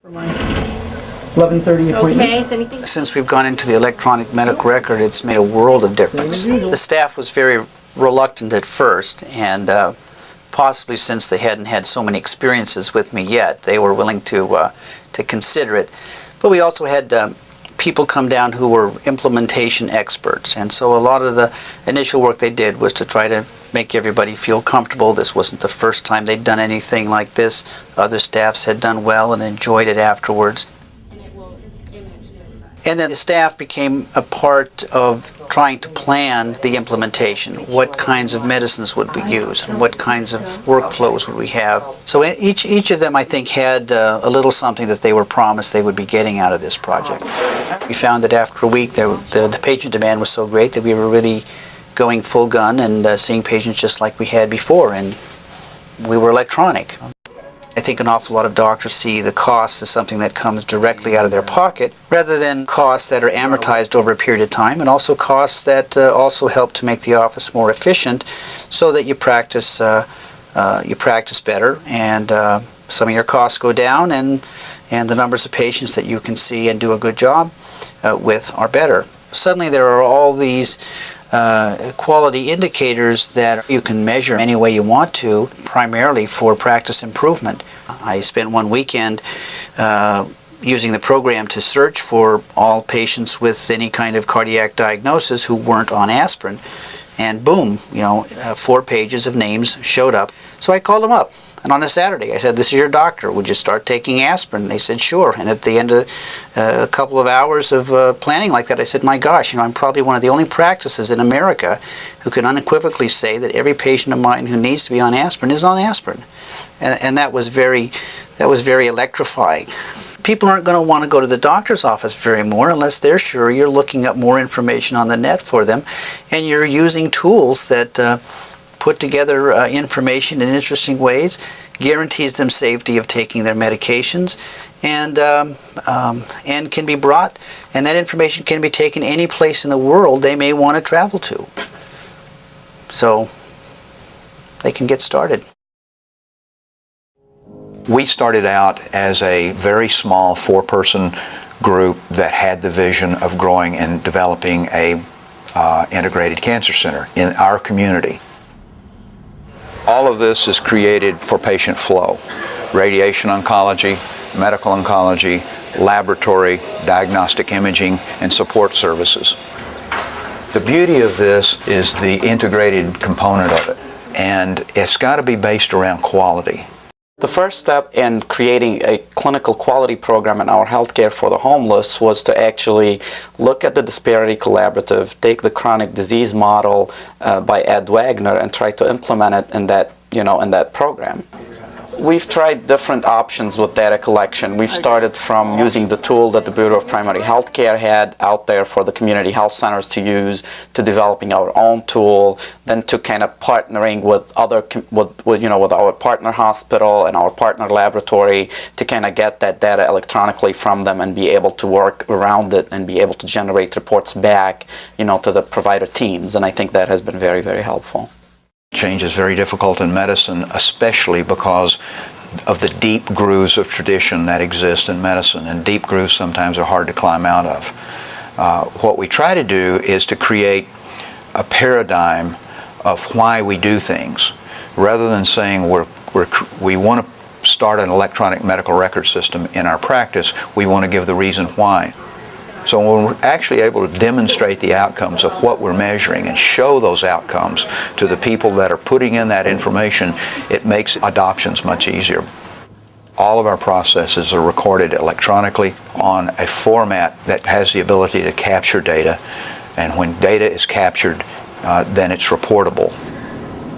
11:30 appointment. Okay, is anything? Since we've gone into the electronic medical record, it's made a world of difference. The staff was very reluctant at first, and possibly since they hadn't had so many experiences with me yet, they were willing to consider it. But we also had people come down who were implementation experts, and so a lot of the initial work they did was to try to make everybody feel comfortable. This wasn't the first time they'd done anything like this. Other staffs had done well and enjoyed it afterwards. And then the staff became a part of trying to plan the implementation. What kinds of medicines would we use, and what kinds of workflows would we have? So each of them, I think, had a little something that they were promised they would be getting out of this project. We found that after a week, the patient demand was so great that we were really going full gun and seeing patients just like we had before, and we were electronic. I think an awful lot of doctors see the cost as something that comes directly out of their pocket rather than costs that are amortized over a period of time, and also costs that also help to make the office more efficient so that you practice better, and some of your costs go down, and the numbers of patients that you can see and do a good job with are better. Suddenly there are all these quality indicators that you can measure any way you want to, primarily for practice improvement. I spent one weekend using the program to search for all patients with any kind of cardiac diagnosis who weren't on aspirin, and boom, 4 pages of names showed up. So I called them up, and on a Saturday I said, "This is your doctor, would you start taking aspirin?" They said, "Sure." And at the end of a couple of hours of planning like that, I said, "My gosh, I'm probably one of the only practices in America who can unequivocally say that every patient of mine who needs to be on aspirin is on aspirin." And that was very electrifying. People aren't going to want to go to the doctor's office very more unless they're sure you're looking up more information on the net for them, and you're using tools that put together information in interesting ways, guarantees them safety of taking their medications, and can be brought, and that information can be taken any place in the world they may want to travel to. So they can get started. We started out as a very small 4-person group that had the vision of growing and developing a integrated cancer center in our community. All of this is created for patient flow: radiation oncology, medical oncology, laboratory, diagnostic imaging, and support services. The beauty of this is the integrated component of it, and it's got to be based around quality. The first step in creating a clinical quality program in our healthcare for the homeless was to actually look at the Disparity Collaborative, take the chronic disease model by Ed Wagner, and try to implement it in that program. We've tried different options with data collection. We've started from using the tool that the Bureau of Primary Health Care had out there for the community health centers to use, to developing our own tool, then to kind of partnering with with our partner hospital and our partner laboratory to kind of get that data electronically from them and be able to work around it and be able to generate reports back, to the provider teams. And I think that has been very, very helpful. Change is very difficult in medicine, especially because of the deep grooves of tradition that exist in medicine, and deep grooves sometimes are hard to climb out of. What we try to do is to create a paradigm of why we do things, rather than saying we want to start an electronic medical record system in our practice. We want to give the reason why. So when we're actually able to demonstrate the outcomes of what we're measuring and show those outcomes to the people that are putting in that information, it makes adoptions much easier. All of our processes are recorded electronically on a format that has the ability to capture data, and when data is captured, then it's reportable.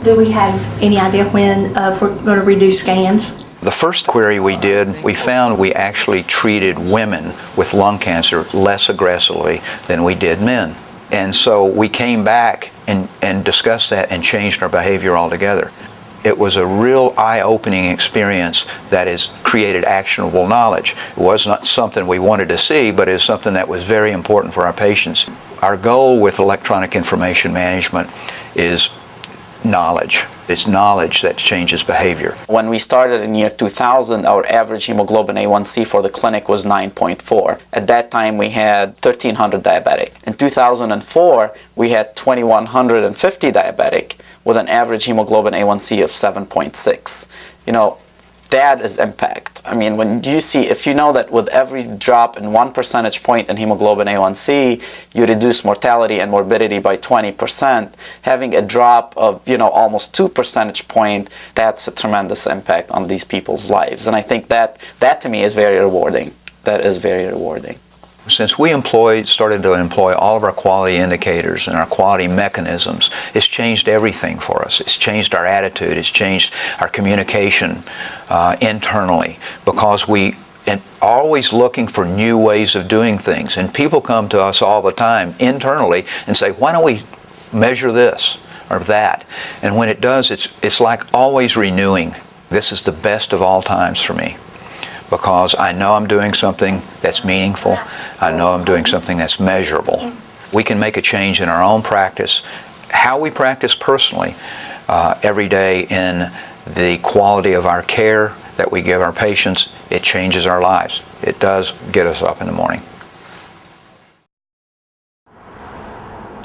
Do we have any idea when we're going to reduce scans? The first query we did, we found we actually treated women with lung cancer less aggressively than we did men. And so we came back and discussed that and changed our behavior altogether. It was a real eye-opening experience that has created actionable knowledge. It was not something we wanted to see, but it's something that was very important for our patients. Our goal with electronic information management is knowledge. It's knowledge that changes behavior. When we started in year 2000, our average hemoglobin A1C for the clinic was 9.4. At that time, we had 1,300 diabetic. In 2004, we had 2,150 diabetic with an average hemoglobin A1C of 7.6. You know, that is impact. I mean, when you see, if you know that with every drop in 1 percentage point in hemoglobin A1C, you reduce mortality and morbidity by 20%, having a drop of, you know, almost 2 percentage point, that's a tremendous impact on these people's lives. And I think that to me is very rewarding. That is very rewarding. Since we started to employ all of our quality indicators and our quality mechanisms, it's changed everything for us. It's changed our attitude. It's changed our communication internally, because we are always looking for new ways of doing things. And people come to us all the time internally and say, why don't we measure this or that? And when it does, it's like always renewing. This is the best of all times for me, because I know I'm doing something that's meaningful. I know I'm doing something that's measurable. We can make a change in our own practice, how we practice personally every day, in the quality of our care that we give our patients. It changes our lives. It does get us up in the morning.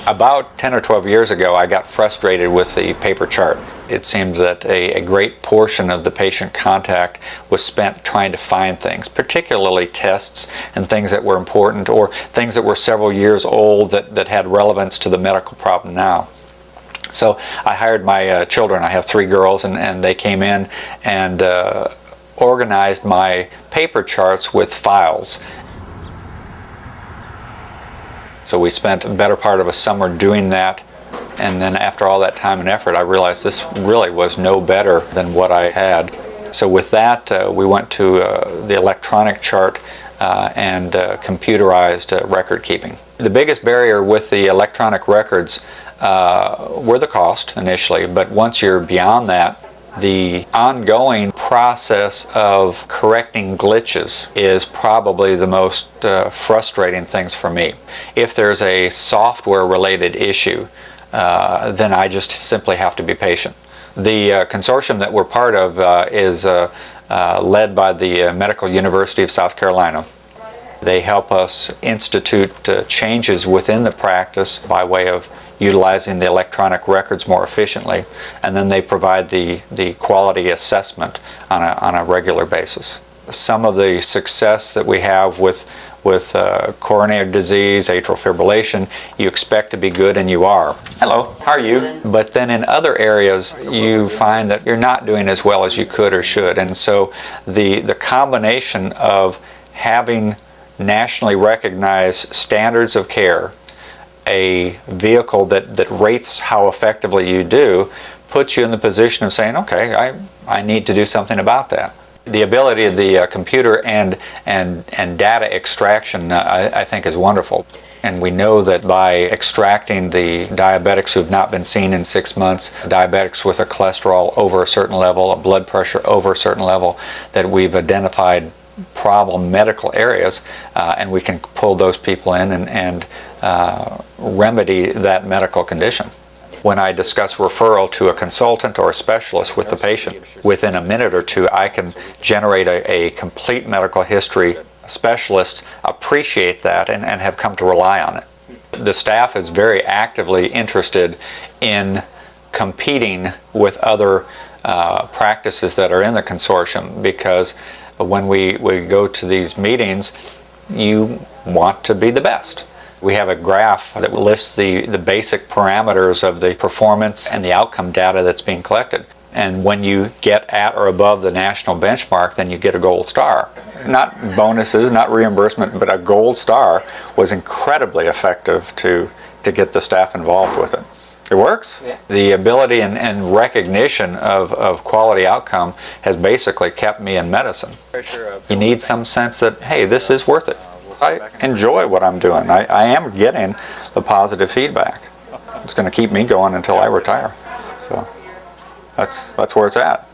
About 10 or 12 years ago, I got frustrated with the paper chart. It seemed that a great portion of the patient contact was spent trying to find things, particularly tests and things that were important, or things that were several years old that had relevance to the medical problem now. So I hired my children. I have 3 girls, and they came in and organized my paper charts with files. So we spent a better part of a summer doing that, and then after all that time and effort, I realized this really was no better than what I had. So with that, we went to the electronic chart and computerized record keeping. The biggest barrier with the electronic records were the cost initially, but once you're beyond that, the ongoing process of correcting glitches is probably the most frustrating things for me. If there's a software-related issue, then I just simply have to be patient. The consortium that we're part of is led by the Medical University of South Carolina. They help us institute changes within the practice by way of utilizing the electronic records more efficiently, and then they provide the quality assessment on a regular basis. Some of the success that we have with coronary disease, atrial fibrillation, you expect to be good, and you are. Hello, how are you? But then in other areas, you find that you're not doing as well as you could or should, and so the combination of having nationally recognized standards of care, a vehicle that rates how effectively you do, puts you in the position of saying, okay, I need to do something about that. The ability of the computer and data extraction, I think, is wonderful. And we know that by extracting the diabetics who have not been seen in 6 months, diabetics with a cholesterol over a certain level, a blood pressure over a certain level, that we've identified problem medical areas, and we can pull those people in and remedy that medical condition. When I discuss referral to a consultant or a specialist with the patient, within a minute or two I can generate a complete medical history. Specialists appreciate that and have come to rely on it. The staff is very actively interested in competing with other practices that are in the consortium, because when we go to these meetings, you want to be the best. We have a graph that lists the basic parameters of the performance and the outcome data that's being collected. And when you get at or above the national benchmark, then you get a gold star. Not bonuses, not reimbursement, but a gold star was incredibly effective to get the staff involved with it. It works. Yeah. The ability and recognition of quality outcome has basically kept me in medicine. You need some sense that, hey, this is worth it. I enjoy what I'm doing. I am getting the positive feedback. It's going to keep me going until I retire. So that's where it's at.